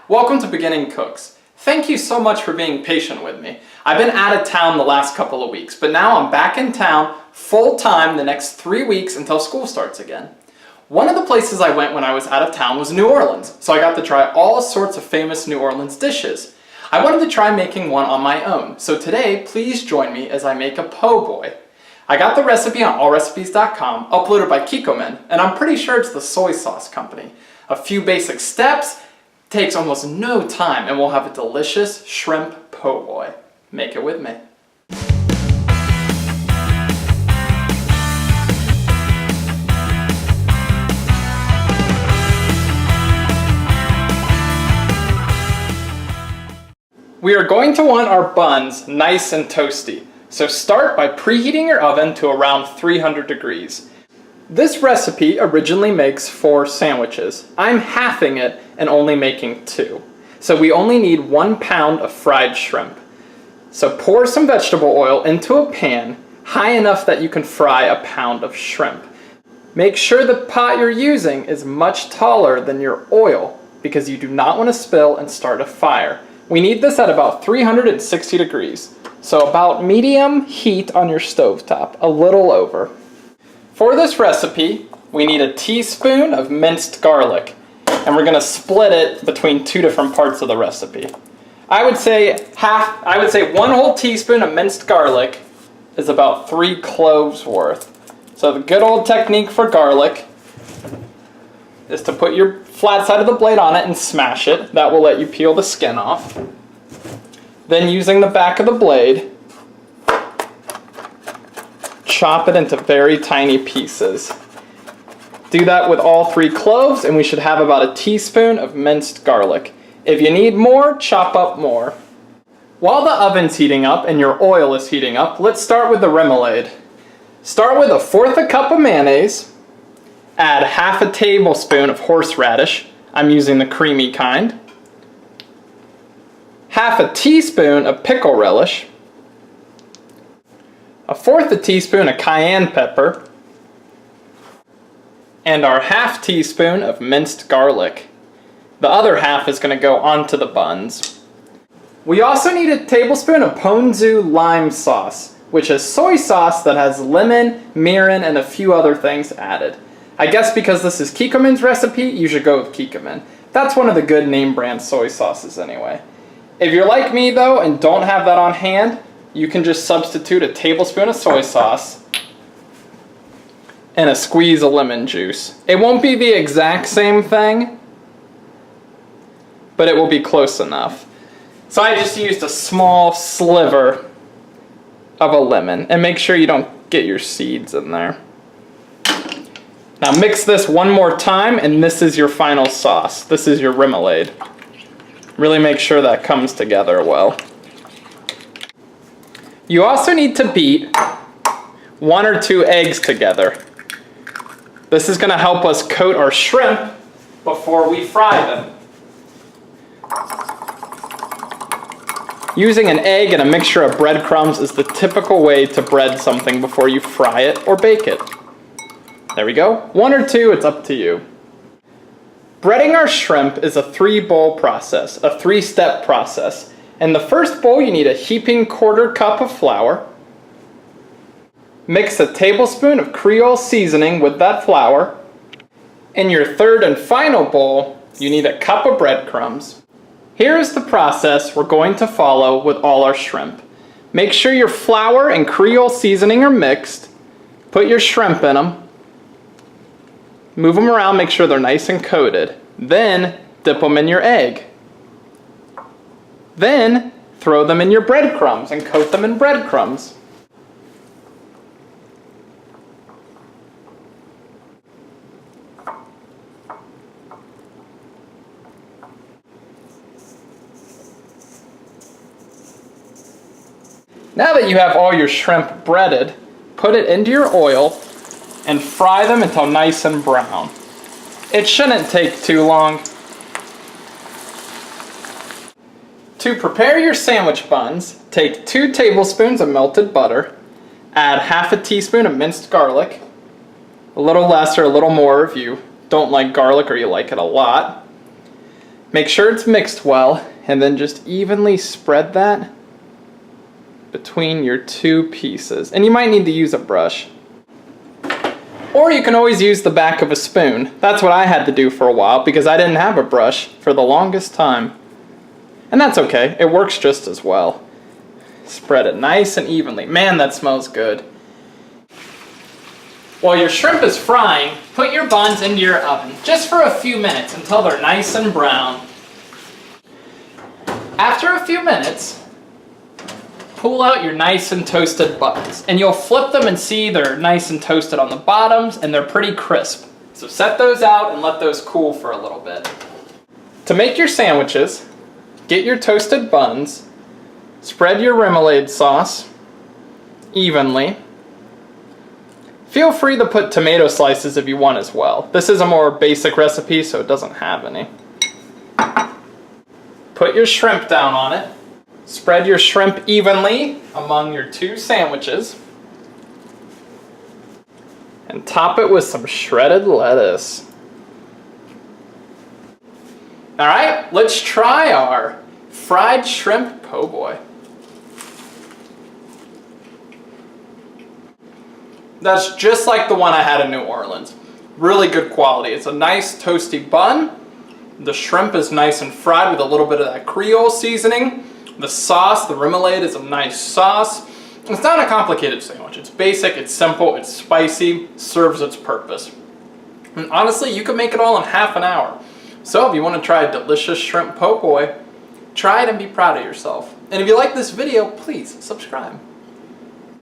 Welcome to Beginning Cooks. Thank you so much for being patient with me. I've been out of town the last couple of weeks, but now I'm back in town full time the next 3 weeks until school starts again. One of the places I went when I was out of town was New Orleans, so I got to try all sorts of famous New Orleans dishes. I wanted to try making one on my own, so today please join me as I make a po' boy. I got the recipe on allrecipes.com, uploaded by Kikkoman, and I'm pretty sure it's the soy sauce company. A few basic steps, takes almost no time, and we'll have a delicious shrimp po' boy. Make it with me. We are going to want our buns nice and toasty, so start by preheating your oven to around 300 degrees. This recipe originally makes 4 sandwiches. I'm halving it and only making 2. So we only need 1 pound of fried shrimp. So pour some vegetable oil into a pan high enough that you can fry a pound of shrimp. Make sure the pot you're using is much taller than your oil because you do not want to spill and start a fire. We need this at about 360 degrees. So about medium heat on your stovetop, a little over. For this recipe, we need a teaspoon of minced garlic, and we're going to split it between 2 different parts of the recipe. I would say 1 whole teaspoon of minced garlic is about 3 cloves worth. So the good old technique for garlic is to put your flat side of the blade on it and smash it. That will let you peel the skin off. Then using the back of the blade, chop it into very tiny pieces. Do that with all 3 cloves and we should have about a teaspoon of minced garlic. If you need more, chop up more. While the oven's heating up and your oil is heating up, let's start with the remoulade. Start with 1/4 cup of mayonnaise, add 1/2 tablespoon of horseradish, I'm using the creamy kind, 1/2 teaspoon of pickle relish, 1/4 teaspoon of cayenne pepper, and our 1/2 teaspoon of minced garlic. The other half is going to go onto the buns. We also need a tablespoon of ponzu lime sauce, which is soy sauce that has lemon, mirin, and a few other things added. I guess because this is Kikkoman's recipe, you should go with Kikkoman. That's one of the good name brand soy sauces anyway. If you're like me though and don't have that on hand, you can just substitute a tablespoon of soy sauce and a squeeze of lemon juice. It won't be the exact same thing, but it will be close enough. So I just used a small sliver of a lemon, and make sure you don't get your seeds in there. Now mix this one more time, and this is your final sauce. This is your remoulade. Really make sure that comes together well. You also need to beat 1 or 2 eggs together. This is going to help us coat our shrimp before we fry them. Using an egg and a mixture of breadcrumbs is the typical way to bread something before you fry it or bake it. There we go. 1 or 2, it's up to you. Breading our shrimp is a 3-bowl process, a 3-step process. In the first bowl, you need a heaping 1/4 cup of flour. Mix a tablespoon of Creole Seasoning with that flour. In your third and final bowl, you need a cup of breadcrumbs. Here is the process we're going to follow with all our shrimp. Make sure your flour and Creole Seasoning are mixed. Put your shrimp in them. Move them around, make sure they're nice and coated. Then dip them in your egg. Then throw them in your breadcrumbs and coat them in breadcrumbs. Now that you have all your shrimp breaded, put it into your oil and fry them until nice and brown. It shouldn't take too long. To prepare your sandwich buns, take 2 tablespoons of melted butter, add 1/2 teaspoon of minced garlic, a little less or a little more if you don't like garlic or you like it a lot. Make sure it's mixed well, and then just evenly spread that between your two pieces. And you might need to use a brush. Or you can always use the back of a spoon. That's what I had to do for a while because I didn't have a brush for the longest time. And that's okay, it works just as well. Spread it nice and evenly. Man, that smells good. While your shrimp is frying, put your buns into your oven just for a few minutes until they're nice and brown. After a few minutes, pull out your nice and toasted buns, and you'll flip them and see they're nice and toasted on the bottoms and they're pretty crisp. So set those out and let those cool for a little bit. To make your sandwiches, get your toasted buns, spread your remoulade sauce evenly. Feel free to put tomato slices if you want as well. This is a more basic recipe, so it doesn't have any. Put your shrimp down on it. Spread your shrimp evenly among your two sandwiches. And top it with some shredded lettuce. Alright, let's try our fried shrimp po' boy. That's just like the one I had in New Orleans. Really good quality. It's a nice toasty bun. The shrimp is nice and fried with a little bit of that Creole seasoning. The sauce, the remoulade, is a nice sauce. It's not a complicated sandwich. It's basic, it's simple, it's spicy, serves its purpose. And honestly, you can make it all in half an hour. So if you want to try a delicious shrimp po' boy, try it and be proud of yourself. And if you like this video, please subscribe.